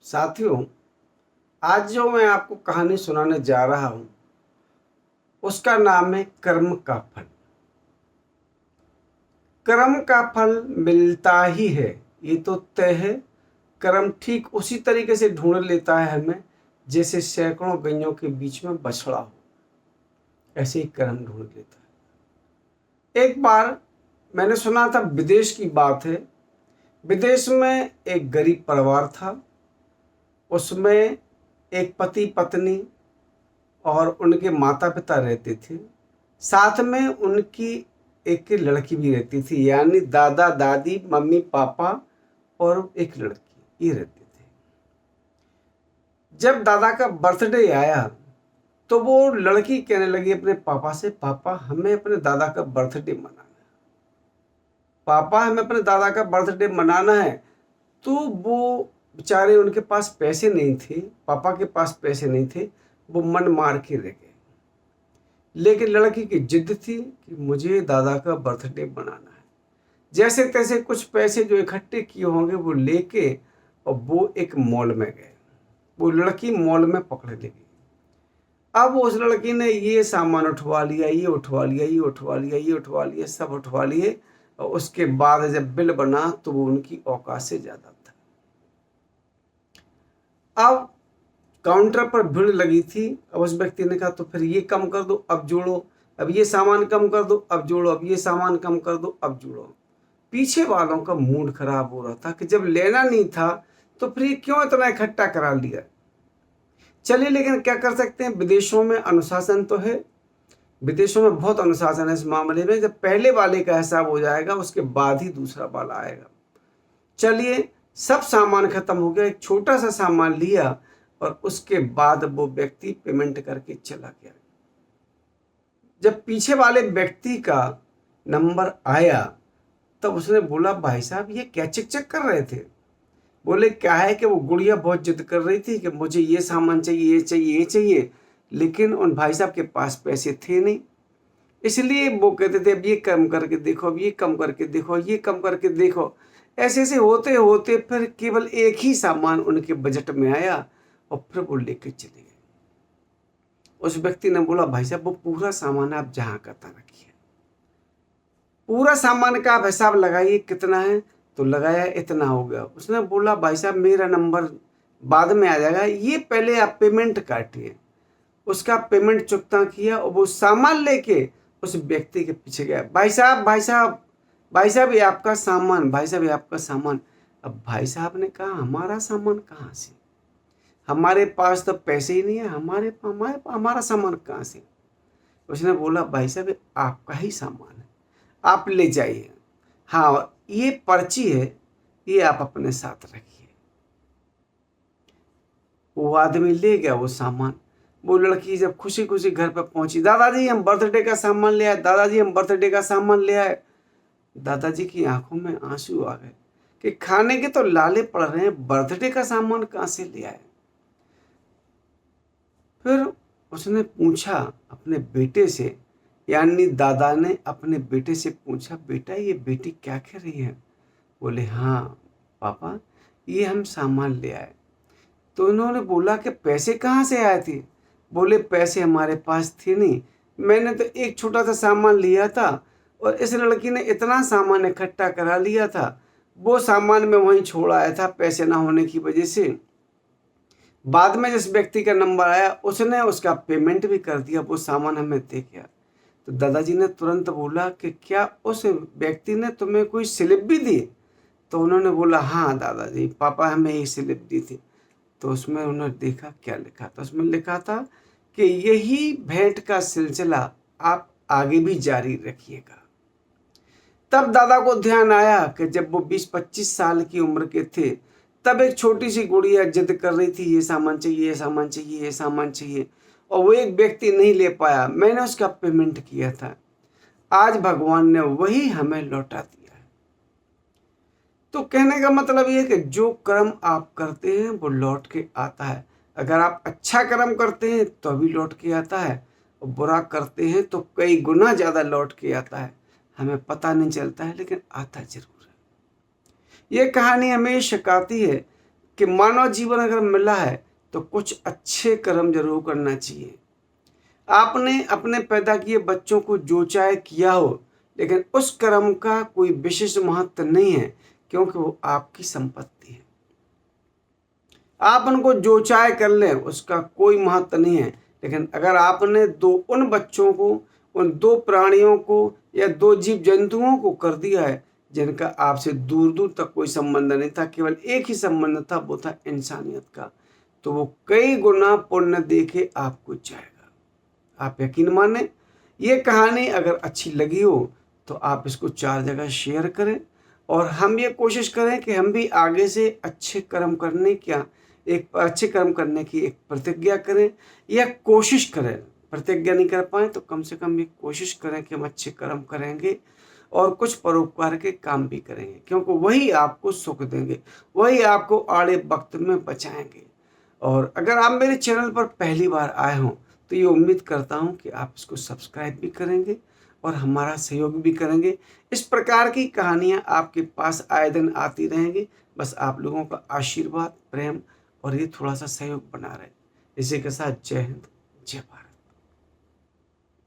साथियों, आज जो मैं आपको कहानी सुनाने जा रहा हूं उसका नाम है कर्म का फल। कर्म का फल मिलता ही है, ये तो तय है। कर्म ठीक उसी तरीके से ढूंढ लेता है हमें जैसे सैकड़ों गइयों के बीच में बछड़ा हो, ऐसे ही कर्म ढूंढ लेता है। एक बार मैंने सुना था, विदेश की बात है। विदेश में एक गरीब परिवार था। उसमें एक पति पत्नी और उनके माता पिता रहते थे। साथ में उनकी एक लड़की भी रहती थी, यानी दादा दादी मम्मी पापा और एक लड़की, ये रहते थे। जब दादा का बर्थडे आया तो वो लड़की कहने लगी अपने पापा से, पापा हमें अपने दादा का बर्थडे मनाना है, पापा हमें अपने दादा का बर्थडे मनाना है। तो वो बेचारे, उनके पास पैसे नहीं थे, पापा के पास पैसे नहीं थे, वो मन मार के रह गए। लेकिन लड़की की जिद थी कि मुझे दादा का बर्थडे मनाना है। जैसे तैसे कुछ पैसे जो इकट्ठे किए होंगे वो लेके और वो एक मॉल में गए। वो लड़की मॉल में पकड़े लगी। अब उस लड़की ने ये सामान उठवा लिया, ये उठवा लिया, ये उठवा लिया, ये उठवा लिया, सब उठवा लिए। और उसके बाद जब बिल बना तो वो उनकी औकात से ज्यादा था। अब काउंटर पर भीड़ लगी थी। अब उस व्यक्ति ने कहा तो फिर ये कम कर दो, अब जोड़ो, अब ये सामान कम कर दो, अब जोड़ो, अब ये सामान कम कर दो, अब जोड़ो। पीछे वालों का मूड खराब हो रहा था कि जब लेना नहीं था तो फिर ये क्यों इतना इकट्ठा करा लिया। चलिए, लेकिन क्या कर सकते हैं, विदेशों में अनुशासन तो है। विदेशों में बहुत अनुशासन है इस मामले में। जब पहले वाले का हिसाब हो जाएगा उसके बाद ही दूसरा वाला आएगा। चलिए, सब सामान खत्म हो गया, एक छोटा सा सामान लिया और उसके बाद वो व्यक्ति पेमेंट करके चला गया। जब पीछे वाले व्यक्ति का नंबर आया तब उसने बोला, भाई साहब ये क्या चिक चिक कर रहे थे। बोले, क्या है कि वो गुड़िया बहुत जिद कर रही थी कि मुझे ये सामान चाहिए, ये चाहिए, ये चाहिए, लेकिन उन भाई साहब के पास पैसे थे नहीं। इसलिए वो कहते थे अब ये कम करके देखो, अब ये कम करके देखो, ये कम करके देखो। ऐसे ऐसे होते होते फिर केवल एक ही सामान उनके बजट में आया और फिर वो लेके चले गए। उस व्यक्ति ने बोला, भाई साहब वो पूरा सामान आप जहाँ का था रखिए, पूरा सामान का आप हिसाब लगाइए कितना है। तो लगाया, इतना हो गया। उसने बोला, भाई साहब मेरा नंबर बाद में आ जाएगा, ये पहले आप पेमेंट काटिए। उसका पेमेंट चुकता किया और वो सामान लेके उस व्यक्ति के पीछे गया। भाई साहब, भाई साहब, भाई साहब ये आपका सामान, भाई साहब ये आपका सामान। अब भाई साहब ने कहा, हमारा सामान कहाँ से, हमारे पास तो पैसे ही नहीं है, हमारा सामान कहाँ से। उसने बोला, भाई साहब ये आपका ही सामान है, आप ले जाइए। हाँ, ये पर्ची है, ये आप अपने साथ रखिए। वो आदमी ले गया वो सामान। वो लड़की जब खुशी खुशी घर पर पहुंची, दादाजी हम बर्थडे का सामान ले आए, दादाजी हम बर्थडे का सामान ले आए। दादाजी की आंखों में आंसू आ गए कि खाने के तो लाले पड़ रहे हैं, बर्थडे का सामान कहाँ से ले आए। फिर उसने पूछा अपने बेटे से, यानी दादा ने अपने बेटे से पूछा, बेटा ये बेटी क्या कह रही है। बोले, हाँ पापा ये हम सामान ले आए। तो उन्होंने बोला कि पैसे कहाँ से आए थे। बोले, पैसे हमारे पास थे नहीं, मैंने तो एक छोटा सा सामान लिया था और इस लड़की ने इतना सामान इकट्ठा करा लिया था, वो सामान मैं वहीं छोड़ आया था पैसे ना होने की वजह से। बाद में जिस व्यक्ति का नंबर आया उसने उसका पेमेंट भी कर दिया, वो सामान हमें दे गया। तो दादाजी ने तुरंत बोला कि क्या उस व्यक्ति ने तुम्हें कोई स्लिप भी दी। तो उन्होंने बोला, हाँ दादाजी, पापा हमें ये स्लिप दी थी। तो उसमें उन्होंने देखा क्या लिखा था। उसमें लिखा था कि यही भेंट का सिलसिला आप आगे भी जारी रखिएगा। तब दादा को ध्यान आया कि जब वो 20-25 साल की उम्र के थे तब एक छोटी सी गुड़िया जिद कर रही थी, ये सामान चाहिए, ये सामान चाहिए, ये सामान चाहिए, और वो एक व्यक्ति नहीं ले पाया। मैंने उसका पेमेंट किया था, आज भगवान ने वही हमें लौटा दिया है। तो कहने का मतलब ये है कि जो कर्म आप करते हैं वो लौट के आता है। अगर आप अच्छा कर्म करते हैं तो भी लौट के आता है, और बुरा करते हैं तो कई गुना ज़्यादा लौट के आता है। हमें पता नहीं चलता है लेकिन आता जरूर है। ये कहानी हमें सिखाती है कि मानव जीवन अगर मिला है तो कुछ अच्छे कर्म जरूर करना चाहिए। आपने अपने पैदा किए बच्चों को जो चाहे किया हो, लेकिन उस कर्म का कोई विशेष महत्व नहीं है, क्योंकि वो आपकी संपत्ति है। आप उनको जो चाहे कर लें, उसका कोई महत्व नहीं है। लेकिन अगर आपने उन बच्चों को, उन 2 प्राणियों को या 2 जीव जंतुओं को कर दिया है जिनका आपसे दूर दूर तक कोई संबंध नहीं था, केवल एक ही संबंध था, वो था इंसानियत का, तो वो कई गुना पुण्य देके आपको जाएगा। आप यकीन माने, ये कहानी अगर अच्छी लगी हो तो आप इसको 4 जगह शेयर करें, और हम ये कोशिश करें कि हम भी आगे से अच्छे कर्म करने की एक प्रतिज्ञा करें, या कोशिश करें। प्रतिज्ञा नहीं कर पाए तो कम से कम ये कोशिश करें कि हम अच्छे कर्म करेंगे और कुछ परोपकार के काम भी करेंगे, क्योंकि वही आपको सुख देंगे, वही आपको आड़े वक्त में बचाएंगे। और अगर आप मेरे चैनल पर पहली बार आए हों तो ये उम्मीद करता हूँ कि आप इसको सब्सक्राइब भी करेंगे और हमारा सहयोग भी करेंगे। इस प्रकार की कहानियाँ आपके पास आए दिन आती रहेंगी। बस आप लोगों का आशीर्वाद, प्रेम और ये थोड़ा सा सहयोग बना रहे। इसी के साथ जय हिंद, जय भारत।